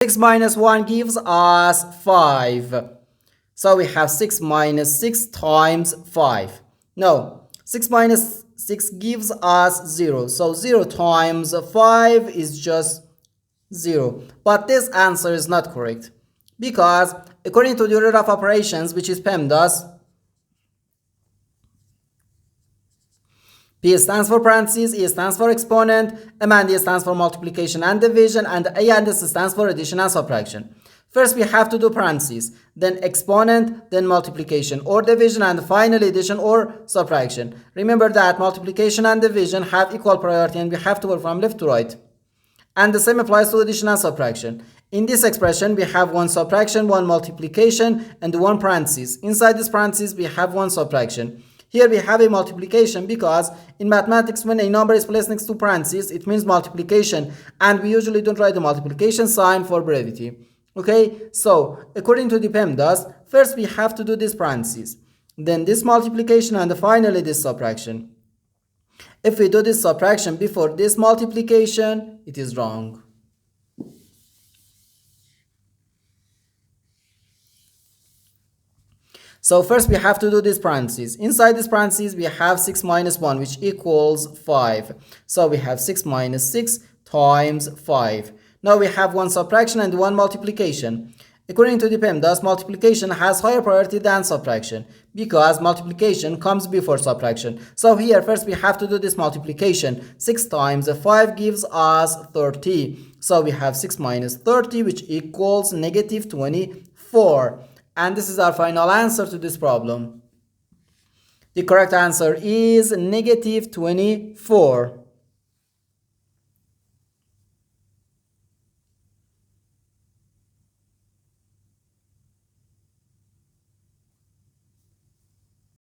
6 minus 1 gives us 5. So we have 6 minus 6 times 5. No, 6 minus 6 gives us 0. So 0 times 5 is just 0. But this answer is not correct. Because according to the order of operations, which is PEMDAS, P stands for parentheses, E stands for exponent, M and D stands for multiplication and division, and A and S stands for addition and subtraction. First we have to do parentheses, then exponent, then multiplication or division, and finally addition or subtraction. Remember that multiplication and division have equal priority and we have to work from left to right. And the same applies to addition and subtraction. In this expression, we have one subtraction, one multiplication, and one parentheses. Inside this parentheses, we have one subtraction. Here we have a multiplication because in mathematics, when a number is placed next to parentheses, it means multiplication. And we usually don't write the multiplication sign for brevity. Okay, so according to the PEMDAS, first we have to do this parentheses, then this multiplication, and finally this subtraction. If we do this subtraction before this multiplication, it is wrong. So first we have to do this parentheses. Inside this parentheses we have 6 minus 1, which equals 5. So we have 6 minus 6 times 5. Now we have one subtraction and one multiplication. According to the PEMDAS, multiplication has higher priority than subtraction because multiplication comes before subtraction. So here first we have to do this multiplication. 6 times 5 gives us 30. So we have 6 minus 30, which equals negative 24. And this is our final answer to this problem. The correct answer is negative 24.